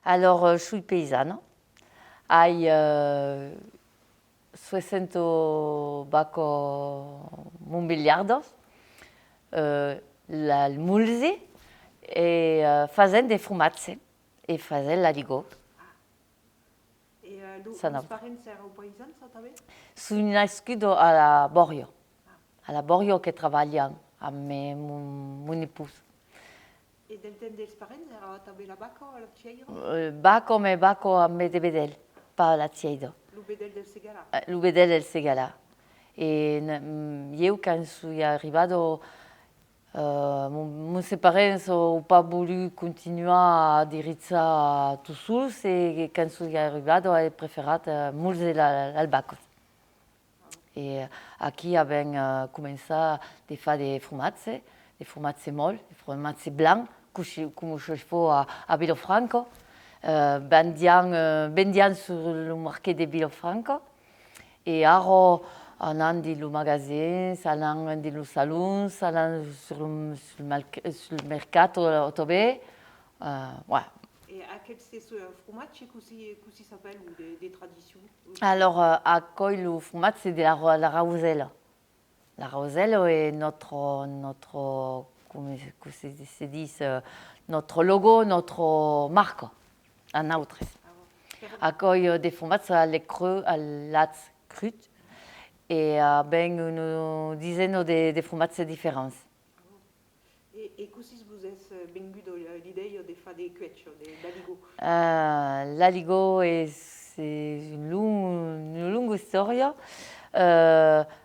Alors, je suis paysanne. Hay 600 baco mobiliardos, la mulzi, e fazen de fumatze, e fazen l'aligo. E los parents erano paesans també? Sono nascuto alla Borio, che travagliano a me, munipus. E del temps dels parents era també la vaca o la tieira? Baco me baco a me de bedel, pas la tieida. L'ubedel del Segala? L'ubedel del Segala. E io quand sono arrivato, mes parents n'ont pas voulu continuer a diriger tout seul, et quand sono arrivato ho preferito mulze l'albaco. E qui abbiamo cominciato a fare dei formazze molle, dei formazze blanche, come si fa a Vilafranca. Vendiamo sul marché di Vilafranca. E ora andando nel magazzino, andando nei saloni, andando sul mercato també. Et à quel c'est ce fromage qui s'appelle ou des traditions? Alors, à quoi le fromage, c'est de la roselle. La roselle est notre comment se dit, notre logo, notre marque, en autre. À quoi des fromages à l'écreux, à l'ats crut, et ben une dizaine de fromages différents. Et comment vous êtes venu à l'idée de faire des quetchs, d'aligo? L'aligo c'est une longue histoire.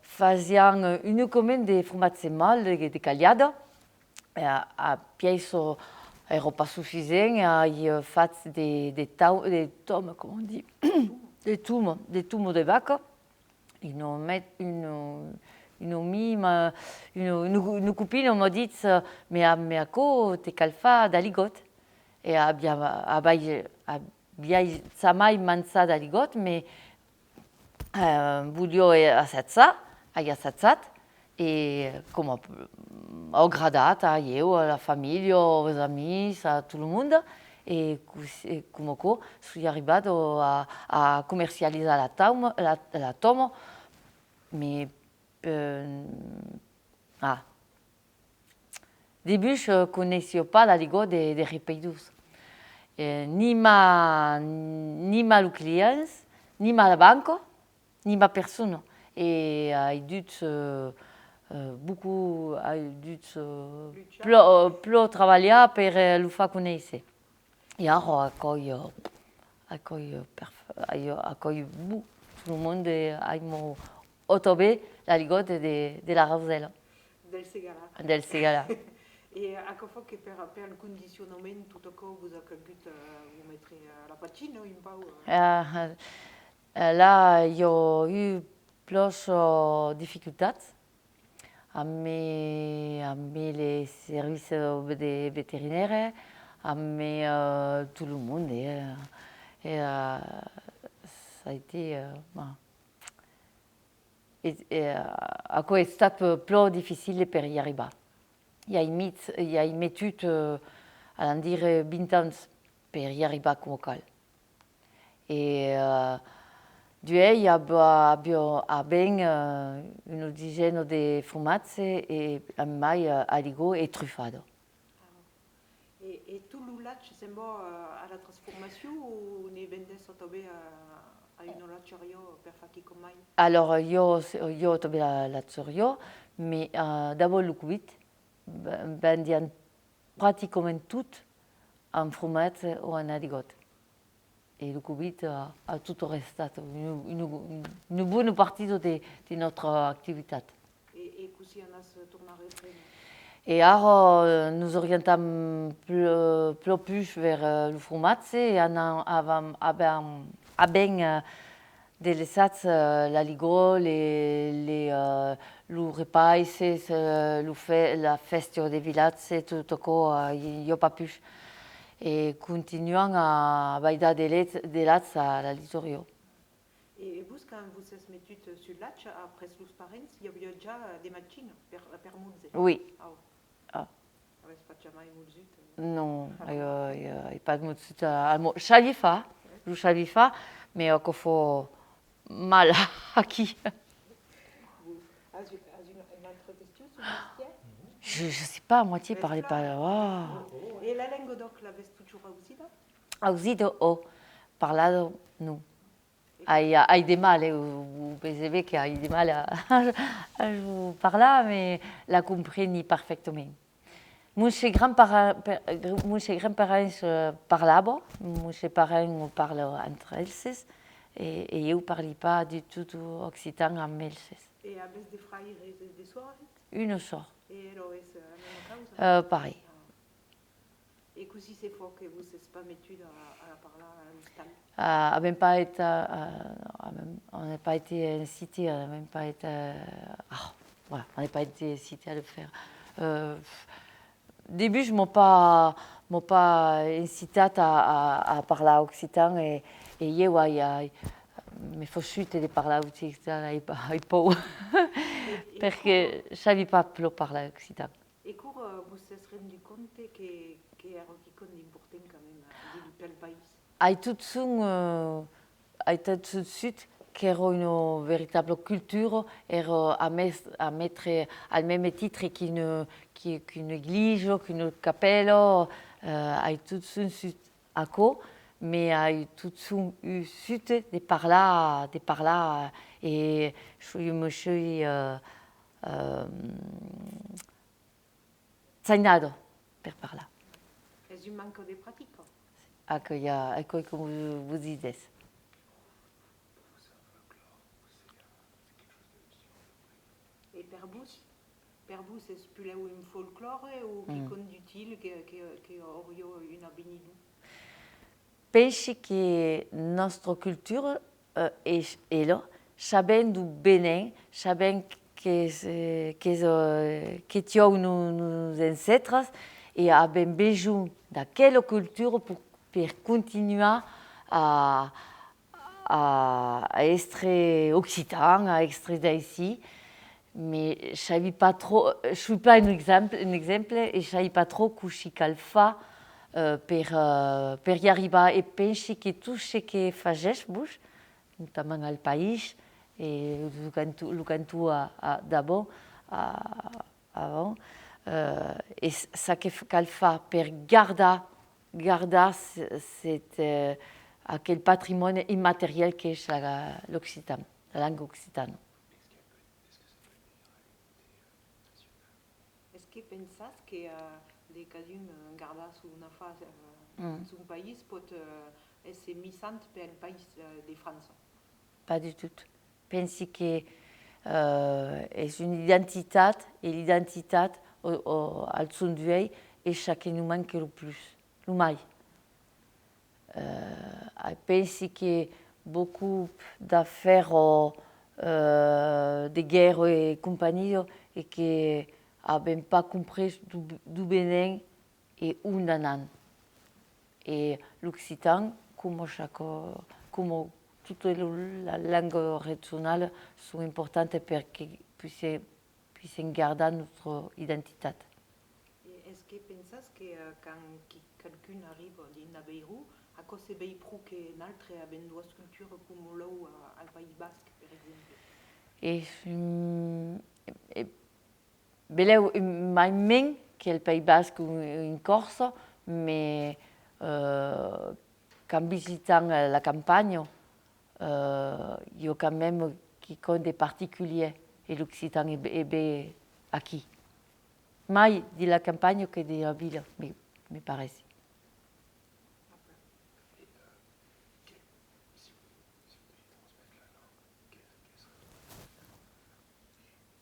Faisant uniquement des fromages mâles, de cagliada. A piezo era pas suffisant. Il fait des tomes, comment on dit, des tomes de vaca. Ils ont mis une copine m'a dit, mais à quoi tu calfa d'aligot? Et abbiamo mai mangiato d'aligot, mais voglio assazzare, e come ho gradato io, la famiglia, les amis, a tout le monde. E come sono arrivato a commercializzare la tomo, mais début je ne connaissais pas l'aligot des Ripeidous. Ni ma clients, ni ma banque, ni ma personne. Et il dû beaucoup plus travailler pour le faire connaître. Et alors, accueille tout le monde a otobé l'aligot de la roselle. Del Segala. Et à chaque fois que per le conditionnement, tout à coup, vous avez vous mettre la patine ou pas? Là, il y a eu plus de difficultés avec les services vétérinaires, avec tout le monde. Et ça a été... à quoi c'est plus difficile pour y arriver. Il y a une étude, à dire 20 ans, pour y arriver comme cal. Et il y a une dizaine de fromages et mai aligo et truffado. Et tout le lach, c'est bon à la transformation ou ne vendez ça à une lacheria pour faire comme mai? Alors, io tobe la lacheria, mais d'abord le cuit, vendiamo pratiquement tout en fromage ou en aligot. Et le Covid a tout resté une bonne partie de notre activité. Et comment on a tourné? Et alors, nous orientons plus vers le fromage et avons délaissé l'aligo, le repas, la fête des villages, tout ce qu'il n'y a pas pu. Et continuons à bailler des lattes à la Litorio. Et vous, quand vous êtes mis sur l'atch, après les parents, il y avait déjà des machines pour la permuze? Oui. Avete pas jamais mulzut? Non, il pas de mulzut Chalifa, je Chalifa, mais qu'il faut mal acquis. As une autre question sur Bastia? Je sais pas, à moitié parler pas. Oh. Et la langue donc l'avez toujours aussi là? Auxito o parlado non. Hai des mal, vous savez qu'il y a des mal à vous parler, mais la comprendre parfaitement. Mes grands-parents parlaient, mes parents parlent entre eux, et je ne parlais pas du tout occitan avec eux. Et avez des frères et des sœurs? Une sœur. Et alors, c'est la même cause? Pareil. Et si c'est fort que vous n'êtes pas métu à parler à l'hôpital? On n'a pas été incité, on n'a pas été incité à le faire. Au début, je ne m'ai pas incité à parler occitan et mais faut chuter de parler occitan et pas parce que je ne savais pas plus parler occitan. Et quand vous vous êtes rendu compte que era quelque chose d'important quand même du pays? Tout de suite qu'era une véritable culture, era à mettre au même titre qu'une église, qu'une capelle, tout de suite à quoi, mais tout de suite de parler et je me suis enseigné per parlar. Est-ce un manque de pratique? Comme vous dites. Et per vous, c'est plus un folklore ou quelque chose d'utile qui aurait une avenue? Penso que notre culture est là, sabendo bene, sabendo que tinham nos ancêtres et avem besoin d'aquella culture pour continuer à être occitan, à être d'ici. Mais je ne savais pas trop, je ne suis pas un exemple et je ne savais pas trop ce qu'il faut per y arriver. Et penso que tout ce que faig, notamment au pays, et le canto d'avant, et ce qu'il faut pour garder aquel patrimoine immatériel qu'est l'occitan, la langue occitane. Est-ce que pensas que de cadun garda una fa son pays pot être missant per le pays de France? Pas du tout. Penso que és une identitat et l'identité al son d'uei és ce que nous manque le plus, le mai. Penso que beaucoup d'affaires de guerre et compagnie et que n'avons pas compris d'où venaient et où nous allons. Et l'occitan, comme toutes les langues régionales, sont importantes pour que puissent garder notre identité. Est-ce que pensas que quand quelqu'un arrive d'un Aveiro, à cause de pays pro que n'altre a une autre culture comme là au Pays Basque, par exemple? Beleu mai men que le Pays Basque en Corse, mais quand visitant la campagne, il y a quand même quelque chose de particulier et l'occitan est bien acquis. Mai de la campagne que de la ville, me paraît.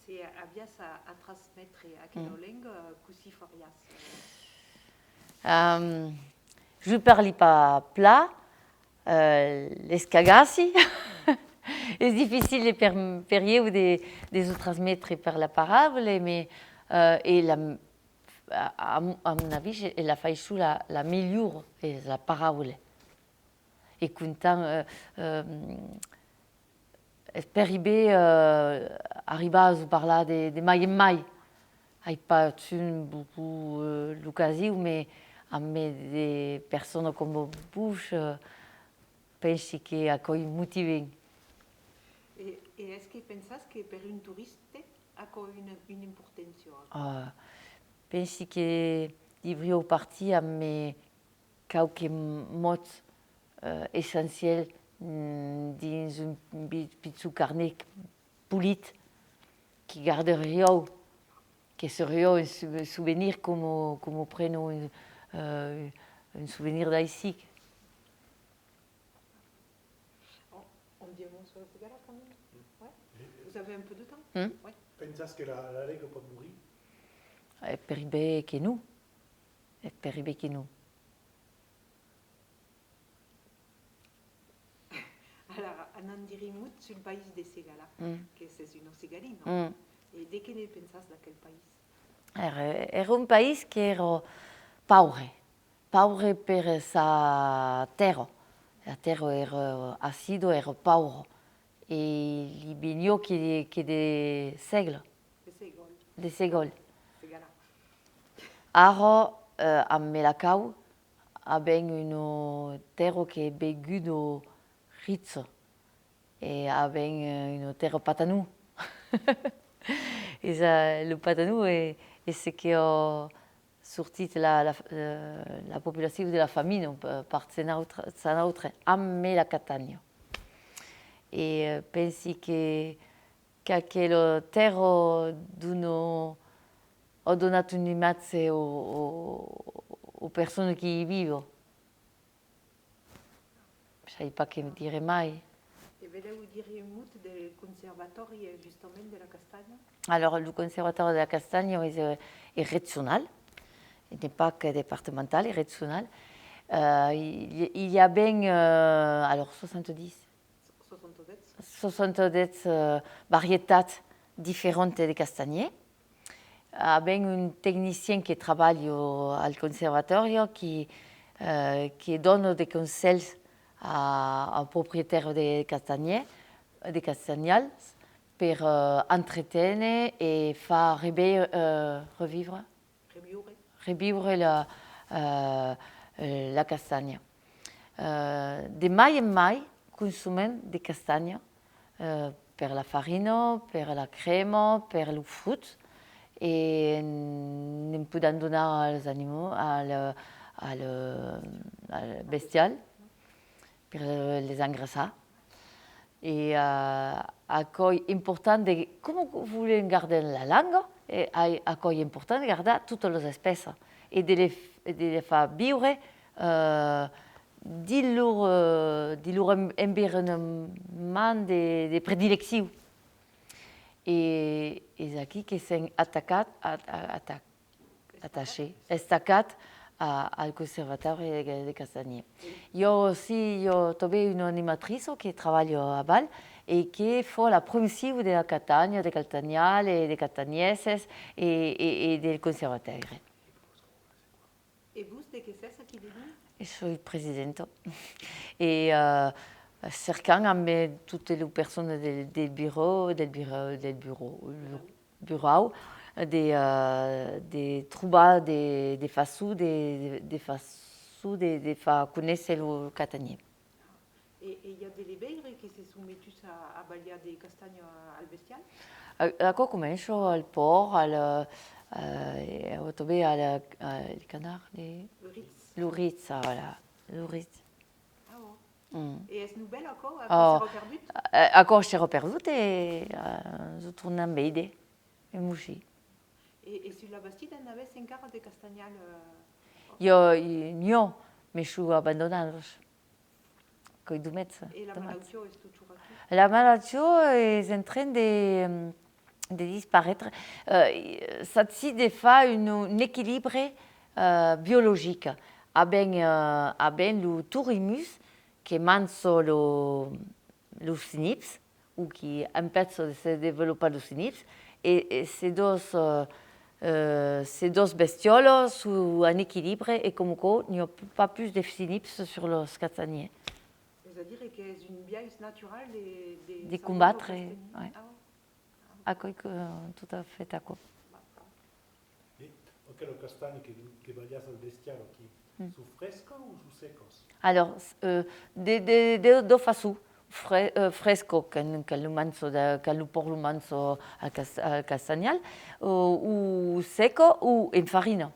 Si avias à transmettre à quelle langue, qu'est-ce que ferias? Je ne parle pas plat, les cagassi. C'est difficile de périer ou de transmettre par la parole, mais à mon avis, elle a fait la meilleure, la parole. Et quand per arriver à parler de mai en mai, Hay pas beaucoup l'occasion, mais des personnes comme Bush, penso que accueille molto bien. E est-ce que pensas que per un turista ha une importancia? Penso que devria partir amb qualque mot essencial dins un petit carnet polit que garderia, que seria un souvenir comme preno un souvenir d'ici. On dit un mot sur le Ségala quand même. Ouais. Vous avez un peu de temps? Ouais. Pensas que la Liga pot mourir? È per i bé che nous. È per i bé che nous. Alors, on en dirait mot sur le pays de Ségala, que c'est une Ségaline. Et de quel pensas de quel pays? Era un país che era pauvre per sa terra. La terra era acida, era pauvre. E li veniva che de segle, De Ségol. de segol. Ségala. Ara, a Melacau, abbiamo una terra che è begudo rizzo. E abbiamo una terra patanou. Le patanou è ce che ha sortit la popolazione della famiglia per Sanautre, a la Catania. E pensi che quella terra ha donato un'immagine alle persone che vi vivono. Je ne sais pas che dire mai. Et vous diriez un mot del conservatori justement de la Castagna? Alors, le conservatoire de la Castagne est régional, il n'est pas que départemental, il est régional. Il y a bien alors 70 variétés différentes de castagniers. Il y a bien un technicien qui travaille au conservatoire qui donne des conseils aux propriétaires des castagniers, des castagnales, pour entretenir et faire revivre la castagne. De mai en mai, consomment des castagnes per la farina, per la crema, per le fruits. Et ne podem donar als animaux, al bestial, per les engraissar. Et accueil important de comment vous voulez garder la langue, et accueil important de garder toutes les espèces et de les faire vivre de leur environnement de prédilection. Et ici qui sont attachés, estacats al conservatoire de Castagnier. Yo trouvé une animatrice qui travaille à Val et qui fait la promotion de la Catania, des Castagnales et des Castagneses et del conservatoire. Et vous, de que c'est ça qui dit? Je suis présidente. Et cercant avec toutes les personnes del bureau, de trouver des façons de faire connaître le catanier. Et il y a des libérés qui se soumettent à balayer des castagnes al bestial? Ecco comincio al porc, al canard, le ritz, voilà, le ritz. Ah bon. Et est-ce nouvelle encore perdu? Encore chez perdu et je tourne en beide et mouchi. Et sur la Bastide, on avait 5 quarts de castagnales? Non, mais je suis abandonnée. Et la maladie est toujours active? La maladie est en train de disparaître. Ça décide un équilibre biologique avec le tourimus qui mange le synapse ou qui empêche de se développer le synapse. Et ces deux bestioles sont en équilibre et comme quoi il n'y a pas plus de synapse sur le castagnier. C'est-à-dire que c'est une biais naturelle de combattre. Ouais. Ah ouais. Tout à fait d'accord. Aquele castanho que balhas al bestiaro aqui, su fresca ou su secos? Alors, de façon fresco, que le manso, que le porlo manso al castagnal, ou seco ou en farina.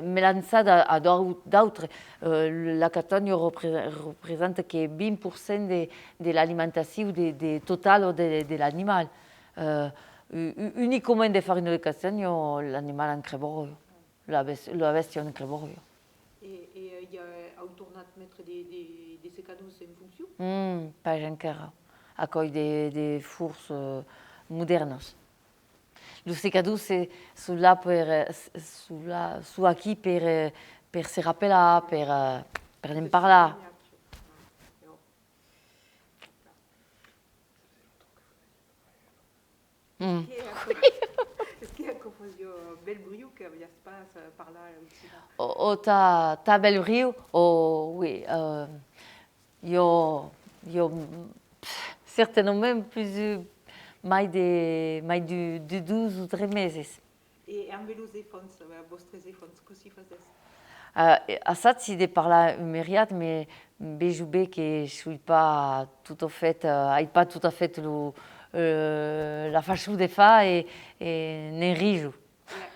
Melanzada a d'autres. La castagna représente que 20% de l'alimentation totale de l'animal. Uniquement de farine de castagno, l'animal en crève, la bestia en crève. Et il y a autournat mettre des secados en fonction? Pas encara. A coi de fours modernos. Le secador c'est là su aquí per se rappelar, per ne parlar. Est-ce qu'il y a confusion bel brio que il se passe par là aussi? O ta bel rio, oui, io certainement plus mai de 12 ou 13 meses. Et en velos efons, vostres efons, così fazes? Assat si de parlar umeriat, mais beju bé que je suis pas tout à fait, pas tout à fait la façon de faire et ne rijo.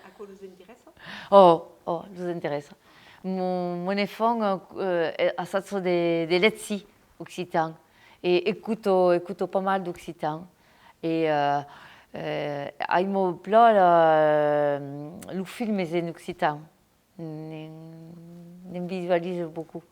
A quoi vous intéresse? Oh, nous intéresse. Mon enfant assat so de letzi occitan et écoute pas mal d'occitan et aimo pla le film est en occitan. Ne visualise beaucoup.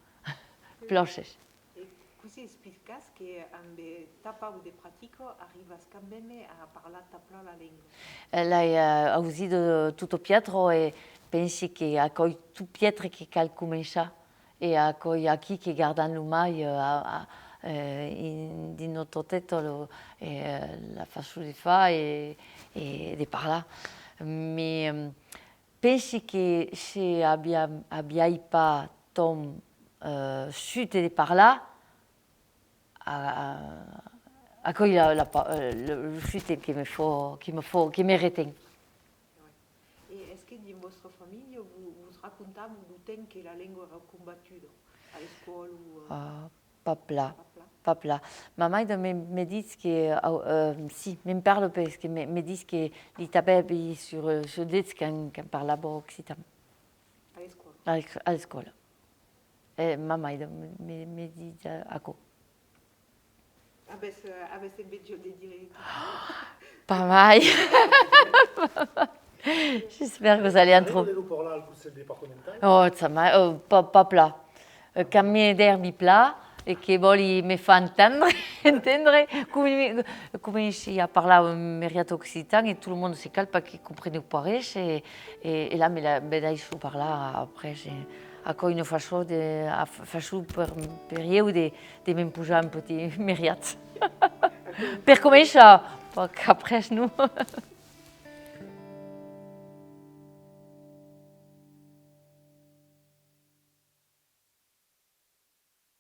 Planches. Et così explicas que amb tapa ou de pratico arrivas cambeme a parlar tapla la lingua. Lei ha usato tutto Pietro e pensi che a coi tu Pietro che calcumencia e a coi a chi che guardano l'umai di nostro tetto la faccio di fare e di parlare. Mi pensi che se abbiai pas ton chute de parlare a quoi le chute qui me retient. Et est-ce que dans votre famille, vous racontez du temps que la langue a combattu à l'école ou Pas plat. Ma mère me dit que, si, me parle parce que me dit que l'Italie sur des quand parle occitan. à l'école? À l'école. Ma mère me dit à quoi? Avesse invece di dire Pas mal. J'espère que vous allez en trouver. Allez-vous parler al conseil départemental? Oh, ça m'a pas plat. Quand mi dermi plat e che voli me fa entendre come si a parlato meriato occitan et tout le monde se calpa qui comprenne pas riche et là me la je parler après j'ai a quoi une façon per periodo de m'imposer un petit meriat. Per cominciare, poi après nous